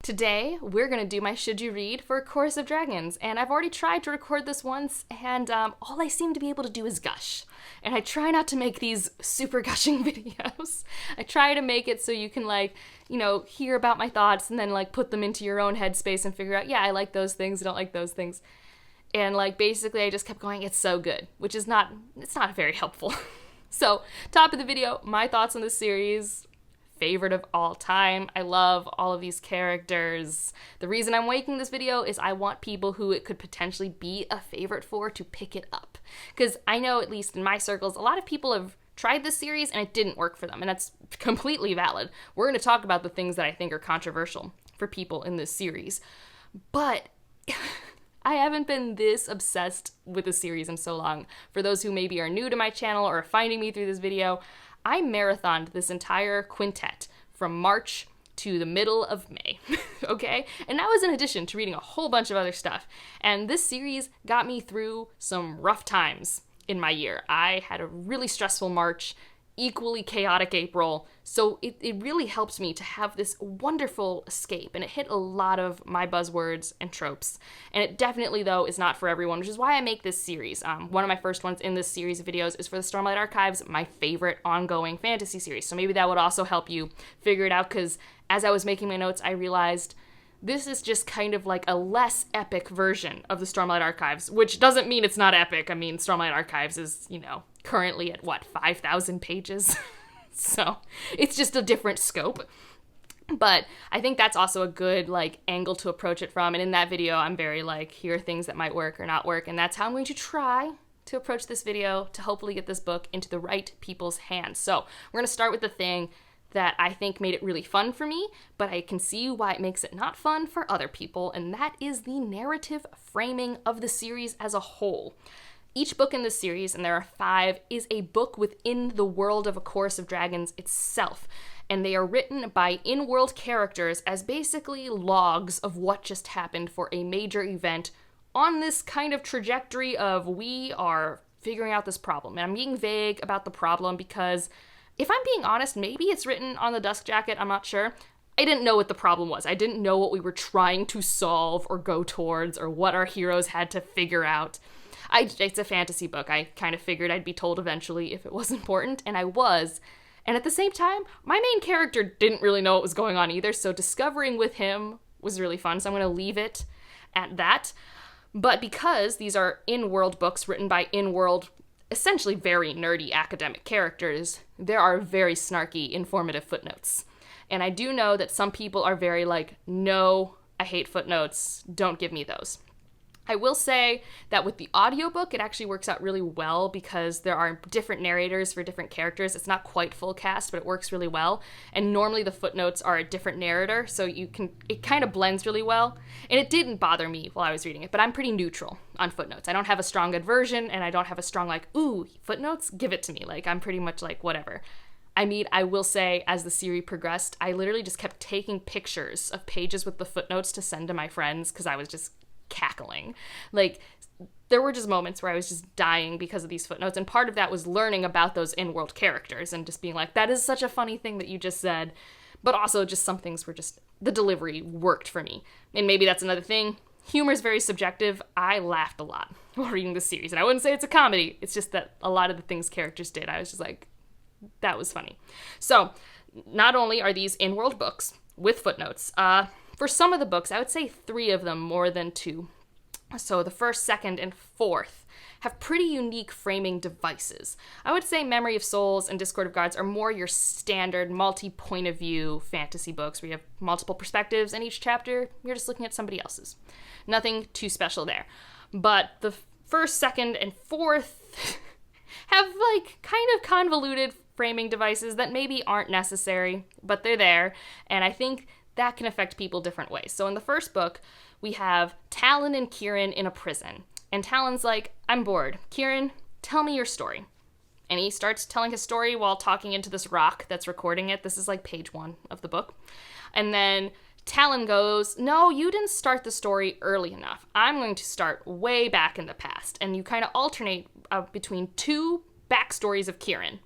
Today, we're going to do my Should You Read for A Chorus of Dragons, and I've already tried to record this once, and all I seem to be able to do is gush. And I try not to make these super gushing videos. I try to make it so you can, hear about my thoughts and then, put them into your own headspace and figure out, yeah, I like those things, I don't like those things. And, basically I just kept going, it's so good, which is not very helpful. So, top of the video, my thoughts on this series. Favorite of all time. I love all of these characters. The reason I'm making this video is I want people who it could potentially be a favorite for to pick it up. Because I know, at least in my circles, a lot of people have tried this series and it didn't work for them, and that's completely valid. We're going to talk about the things that I think are controversial for people in this series. But I haven't been this obsessed with the series in so long. For those who maybe are new to my channel or are finding me through this video, I marathoned this entire quintet from March to the middle of May, okay? And that was in addition to reading a whole bunch of other stuff. And this series got me through some rough times in my year. I had a really stressful March, equally chaotic April, so it really helped me to have this wonderful escape, and it hit a lot of my buzzwords and tropes. And it definitely, though, is not for everyone, which is why I make this series. One of my first ones in this series of videos is for the Stormlight Archives, my favorite ongoing fantasy series, so maybe that would also help you figure it out, because as I was making my notes, I realized this is just kind of like a less epic version of the Stormlight Archives, which doesn't mean it's not epic. I mean, Stormlight Archives is, currently at, 5,000 pages? So it's just a different scope. But I think that's also a good, angle to approach it from. And in that video, I'm very, here are things that might work or not work. And that's how I'm going to try to approach this video to hopefully get this book into the right people's hands. So we're going to start with the thing that I think made it really fun for me, but I can see why it makes it not fun for other people, and that is the narrative framing of the series as a whole. Each book in this series, and there are 5, is a book within the world of A Chorus of Dragons itself, and they are written by in-world characters as basically logs of what just happened for a major event on this kind of trajectory of we are figuring out this problem. And I'm being vague about the problem because, if I'm being honest, maybe it's written on the dust jacket, I'm not sure. I didn't know what the problem was. I didn't know what we were trying to solve or go towards or what our heroes had to figure out. It's a fantasy book. I kind of figured I'd be told eventually if it was important, and I was. And at the same time, my main character didn't really know what was going on either, so discovering with him was really fun, so I'm going to leave it at that. But because these are in-world books written by in-world, essentially very nerdy academic characters, there are very snarky, informative footnotes. And I do know that some people are very no, I hate footnotes, don't give me those. I will say that with the audiobook, it actually works out really well because there are different narrators for different characters. It's not quite full cast, but it works really well. And normally the footnotes are a different narrator, so it kind of blends really well. And it didn't bother me while I was reading it, but I'm pretty neutral on footnotes. I don't have a strong aversion, and I don't have a strong ooh, footnotes? Give it to me. I'm pretty much whatever. I mean, I will say, as the series progressed, I literally just kept taking pictures of pages with the footnotes to send to my friends because I was just cackling. There were just moments where I was just dying because of these footnotes, and part of that was learning about those in-world characters and just being that is such a funny thing that you just said. But also just some things were just, the delivery worked for me. And maybe that's another thing. Humor is very subjective. I laughed a lot while reading this series, and I wouldn't say it's a comedy. It's just that a lot of the things characters did, I was just that was funny. So, not only are these in-world books with footnotes, for some of the books, I would say 3 of them more than 2. So the 1st, 2nd, and 4th have pretty unique framing devices. I would say Memory of Souls and Discord of Gods are more your standard multi-point of view fantasy books where you have multiple perspectives, and each chapter you're just looking at somebody else's. Nothing too special there. But the 1st, 2nd, and 4th have kind of convoluted framing devices that maybe aren't necessary, but they're there, and I think that can affect people different ways. So in the first book, we have Talon and Kieran in a prison. And Talon's I'm bored. Kieran, tell me your story. And he starts telling his story while talking into this rock that's recording it. This is page 1 of the book. And then Talon goes, no, you didn't start the story early enough. I'm going to start way back in the past. And you kind of alternate between 2 backstories of Kieran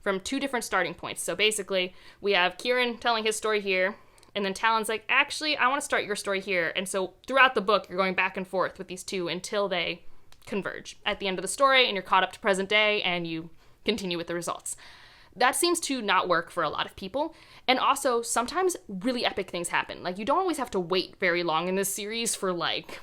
from 2 different starting points. So basically, we have Kieran telling his story here, And then Talon's like, actually, I want to start your story here. And so throughout the book, you're going back and forth with these two until they converge at the end of the story, and you're caught up to present day, and you continue with the results. That seems to not work for a lot of people. And also, sometimes really epic things happen. Like, you don't always have to wait very long in this series for, like,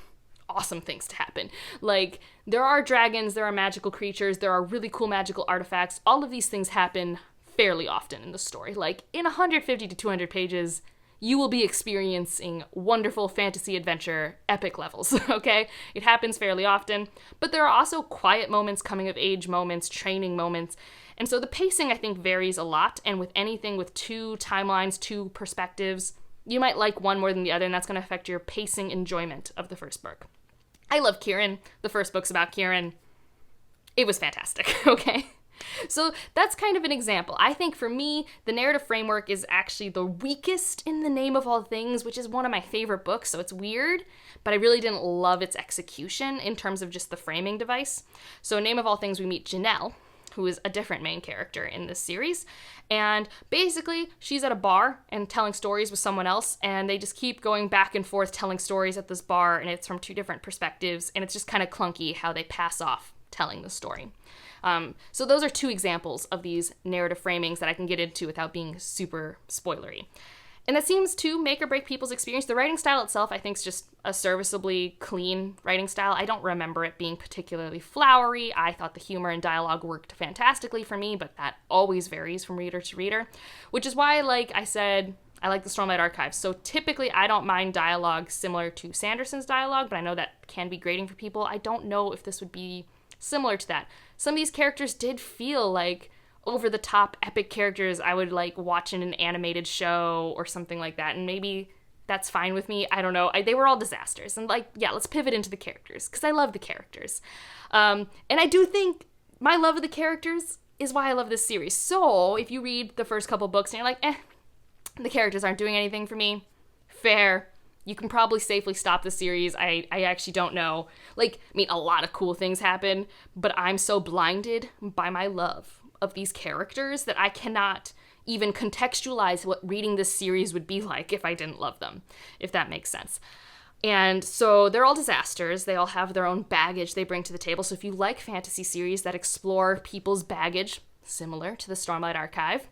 awesome things to happen. Like, there are dragons, there are magical creatures, there are really cool magical artifacts. All of these things happen fairly often in the story. Like, in 150 to 200 pages, you will be experiencing wonderful fantasy adventure epic levels, okay? It happens fairly often, but there are also quiet moments, coming of age moments, training moments, and so the pacing, I think, varies a lot, and with anything with two timelines, two perspectives, you might like one more than the other, and that's going to affect your pacing enjoyment of the first book. I love Kieran. The first book's about Kieran. It was fantastic, okay? So that's kind of an example. I think for me, the narrative framework is actually the weakest in The Name of All Things, which is one of my favorite books, so it's weird, but I really didn't love its execution in terms of just the framing device. So in Name of All Things, we meet Janelle, who is a different main character in this series, and basically she's at a bar and telling stories with someone else, and they just keep going back and forth telling stories at this bar, and it's from two different perspectives, and it's just kind of clunky how they pass off telling the story. So those are two examples of these narrative framings that I can get into without being super spoilery. And that seems to make or break people's experience. The writing style itself, I think, is just a serviceably clean writing style. I don't remember it being particularly flowery. I thought the humor and dialogue worked fantastically for me, but that always varies from reader to reader, which is why, like I said, I like the Stormlight Archives. So typically, I don't mind dialogue similar to Sanderson's dialogue, but I know that can be grating for people. I don't know if this would be similar to that. Some of these characters did feel like over-the-top epic characters I would like watch in an animated show or something like that, and maybe that's fine with me. I don't know. They were all disasters, and like, yeah, let's pivot into the characters, because I love the characters. And I do think my love of the characters is why I love this series. So if you read the first couple books and you're like, the characters aren't doing anything for me, fair. You can probably safely stop the series. I actually don't know. Like, I mean, a lot of cool things happen, but I'm so blinded by my love of these characters that I cannot even contextualize what reading this series would be like if I didn't love them, if that makes sense. And so they're all disasters. They all have their own baggage they bring to the table. So if you like fantasy series that explore people's baggage, similar to the Stormlight Archive,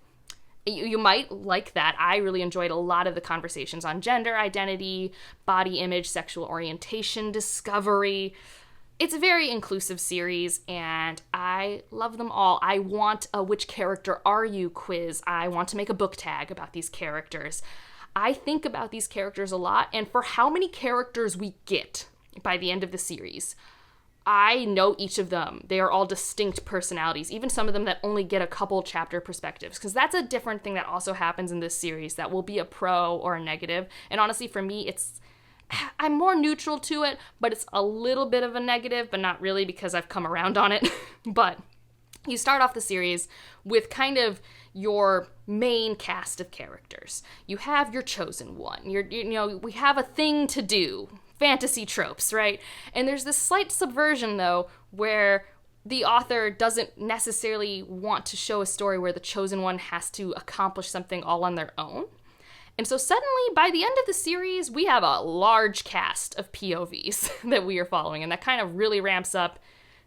you might like that. I really enjoyed a lot of the conversations on gender identity, body image, sexual orientation, discovery. It's a very inclusive series, and I love them all. I want a which character are you quiz. I want to make a book tag about these characters. I think about these characters a lot, and for how many characters we get by the end of the series, I know each of them. They are all distinct personalities, even some of them that only get a couple chapter perspectives, because that's a different thing that also happens in this series that will be a pro or a negative. And honestly, for me, I'm more neutral to it, but it's a little bit of a negative, but not really, because I've come around on it. But you start off the series with kind of your main cast of characters. You have your chosen one. We have a thing to do. Fantasy tropes, right? And there's this slight subversion, though, where the author doesn't necessarily want to show a story where the chosen one has to accomplish something all on their own. And so suddenly, by the end of the series, we have a large cast of POVs that we are following, and that kind of really ramps up,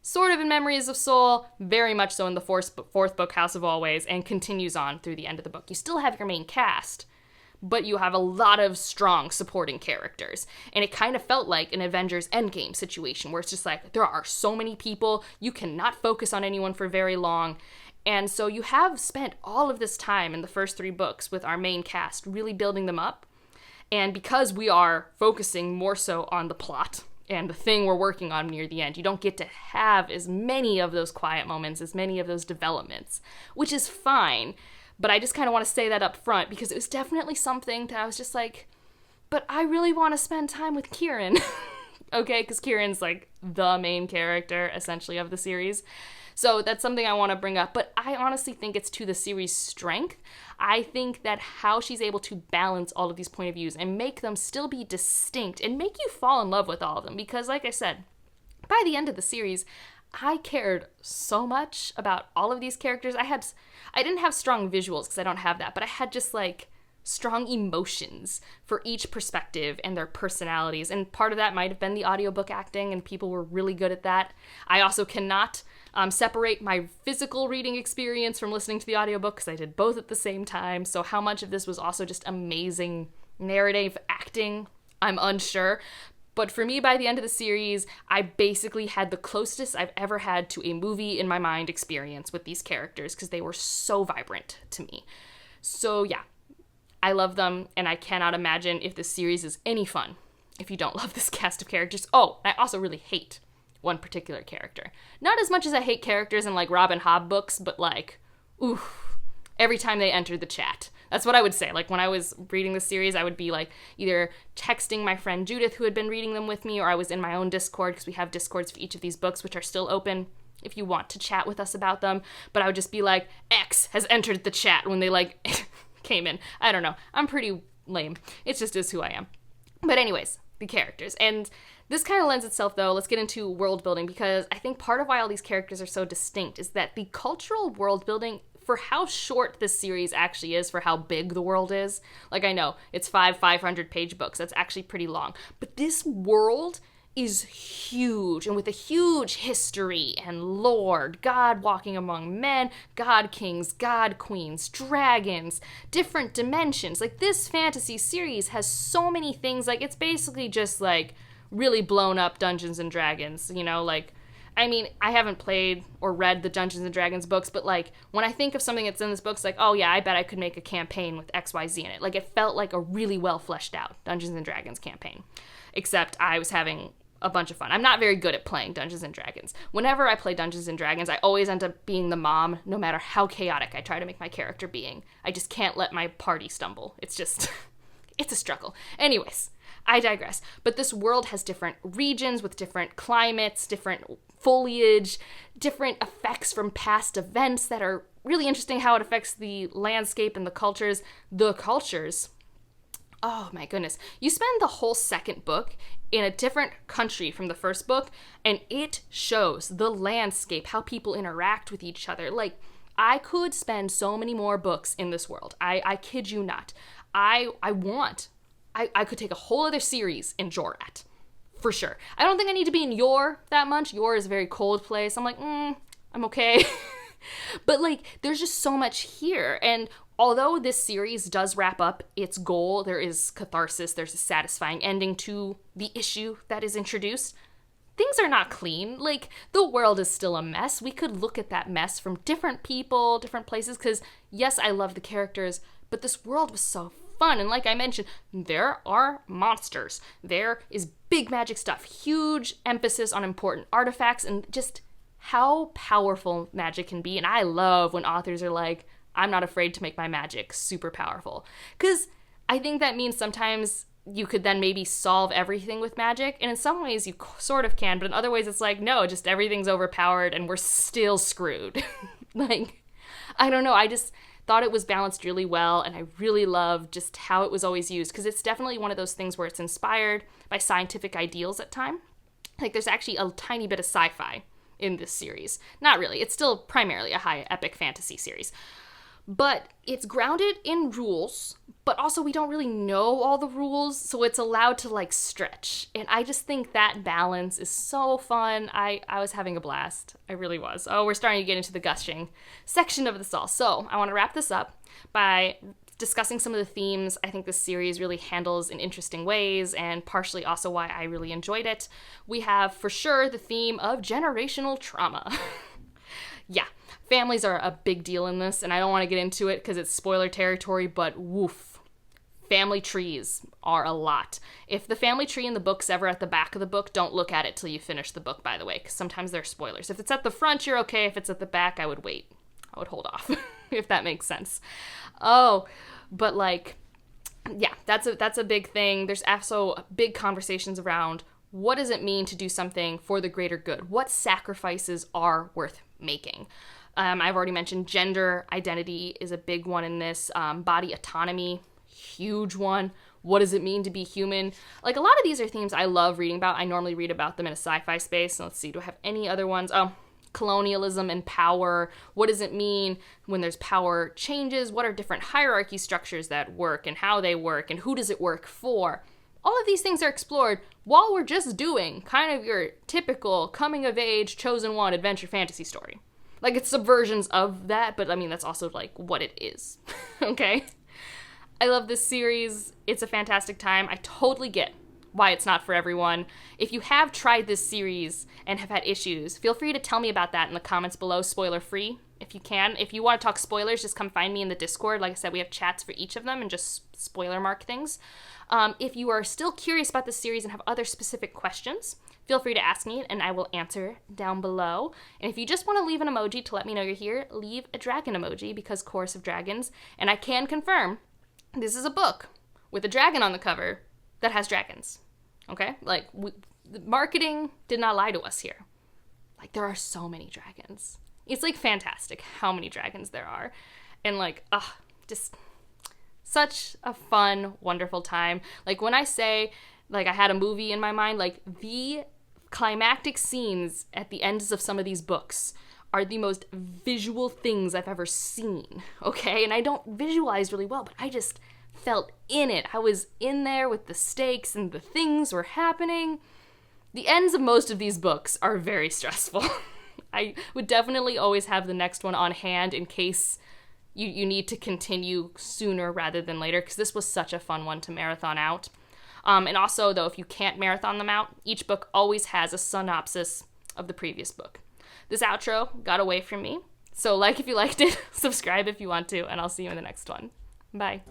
sort of in Memories of Soul, very much so in the fourth book, House of Always, and continues on through the end of the book. You still have your main cast, but you have a lot of strong supporting characters. And it kind of felt like an Avengers Endgame situation, where it's just like, there are so many people, you cannot focus on anyone for very long. And so you have spent all of this time in the first 3 books with our main cast, really building them up. And because we are focusing more so on the plot and the thing we're working on near the end, you don't get to have as many of those quiet moments, as many of those developments, which is fine. But I just kind of want to say that up front, because it was definitely something that I was just like, but I really want to spend time with Kieran. Okay, because Kieran's like the main character, essentially, of the series. So that's something I want to bring up. But I honestly think it's to the series' strength. I think that how she's able to balance all of these point of views and make them still be distinct and make you fall in love with all of them. Because like I said, by the end of the series, I cared so much about all of these characters. I didn't have strong visuals because I don't have that, but I had just like strong emotions for each perspective and their personalities. And part of that might have been the audiobook acting, and people were really good at that. I also cannot separate my physical reading experience from listening to the audiobook because I did both at the same time. So how much of this was also just amazing narrative acting, I'm unsure. But for me, by the end of the series, I basically had the closest I've ever had to a movie in my mind experience with these characters because they were so vibrant to me. So yeah, I love them, and I cannot imagine if this series is any fun if you don't love this cast of characters. Oh, I also really hate one particular character. Not as much as I hate characters in like Robin Hobb books, but like, oof, every time they enter the chat. That's what I would say. Like when I was reading the series, I would be like either texting my friend Judith, who had been reading them with me, or I was in my own Discord, because we have Discords for each of these books, which are still open if you want to chat with us about them. But I would just be like, X has entered the chat when they like came in. I don't know. I'm pretty lame. It's just is who I am. But anyways, the characters. And this kind of lends itself, though, let's get into world building, because I think part of why all these characters are so distinct is that the cultural world building, for how short this series actually is, for how big the world is, like I know, it's 500-page books, that's actually pretty long, but this world is huge, and with a huge history and lore, God walking among men, God kings, God queens, dragons, different dimensions. Like, this fantasy series has so many things. Like, it's basically just like really blown up Dungeons and Dragons, you know, like, I mean, I haven't played or read the Dungeons & Dragons books, but, like, when I think of something that's in this book, it's like, oh, yeah, I bet I could make a campaign with XYZ in it. Like, it felt like a really well-fleshed-out Dungeons & Dragons campaign. Except I was having a bunch of fun. I'm not very good at playing Dungeons & Dragons. Whenever I play Dungeons & Dragons, I always end up being the mom, no matter how chaotic I try to make my character being. I just can't let my party stumble. It's just, it's a struggle. Anyways, I digress. But this world has different regions with different climates, different foliage, different effects from past events that are really interesting, how it affects the landscape and the cultures. The cultures, oh my goodness. You spend the whole second book in a different country from the first book, and it shows the landscape, how people interact with each other. Like, I could spend so many more books in this world. I kid you not. I could take a whole other series in Jorat. For sure. I don't think I need to be in Yor that much. Yor is a very cold place. I'm like, I'm okay. But, like, there's just so much here. And although this series does wrap up its goal, there is catharsis, there's a satisfying ending to the issue that is introduced, things are not clean. Like, the world is still a mess. We could look at that mess from different people, different places, because, yes, I love the characters, but this world was so fun. And like I mentioned, there are monsters. There is big magic stuff, huge emphasis on important artifacts, and just how powerful magic can be. And I love when authors are like, I'm not afraid to make my magic super powerful. Because I think that means sometimes you could then maybe solve everything with magic, and in some ways you sort of can, but in other ways it's like, no, just everything's overpowered and we're still screwed. Like, I don't know, I just thought it was balanced really well, and I really love just how it was always used, because it's definitely one of those things where it's inspired by scientific ideals at time. Like, there's actually a tiny bit of sci-fi in this series. Not really, it's still primarily a high epic fantasy series. But it's grounded in rules, but also we don't really know all the rules, so it's allowed to, like, stretch. And I just think that balance is so fun. I was having a blast. I really was. Oh, we're starting to get into the gushing section of this all. So I want to wrap this up by discussing some of the themes I think this series really handles in interesting ways, and partially also why I really enjoyed it. We have, for sure, the theme of generational trauma. Yeah, families are a big deal in this, and I don't want to get into it because it's spoiler territory, but woof. Family trees are a lot. If the family tree in the book's ever at the back of the book, don't look at it till you finish the book, by the way, because sometimes they're spoilers. If it's at the front, you're okay. If it's at the back, I would wait. I would hold off, if that makes sense. Oh, but like, yeah, that's a big thing. There's also big conversations around what does it mean to do something for the greater good? What sacrifices are worth making? I've already mentioned gender identity is a big one in this. Body autonomy, huge one. What does it mean to be human? Like, a lot of these are themes I love reading about. I normally read about them in a sci-fi space. So let's see, do I have any other ones? Oh, colonialism and power. What does it mean when there's power changes? What are different hierarchy structures that work and how they work and who does it work for? All of these things are explored while we're just doing kind of your typical coming of age, chosen one adventure fantasy story. Like, it's subversions of that, but I mean, that's also like what it is. Okay? I love this series. It's a fantastic time. I totally get why it's not for everyone. If you have tried this series and have had issues, feel free to tell me about that in the comments below, spoiler free, if you can. If you want to talk spoilers, just come find me in the Discord. Like I said, we have chats for each of them and just spoiler mark things. If you are still curious about this series and have other specific questions, feel free to ask me and I will answer down below. And if you just want to leave an emoji to let me know you're here, leave a dragon emoji because Chorus of Dragons. And I can confirm this is a book with a dragon on the cover that has dragons. Okay? Like, the marketing did not lie to us here. Like, there are so many dragons. It's, like, fantastic how many dragons there are. And, like, just such a fun, wonderful time. Like, when I say, like, I had a movie in my mind, like, the climactic scenes at the ends of some of these books are the most visual things I've ever seen, okay? And I don't visualize really well, but I just felt in it. I was in there with the stakes and the things were happening. The ends of most of these books are very stressful. I would definitely always have the next one on hand in case you need to continue sooner rather than later, because this was such a fun one to marathon out. And also, though, if you can't marathon them out, each book always has a synopsis of the previous book. This outro got away from me, so like if you liked it, subscribe if you want to, and I'll see you in the next one. Bye.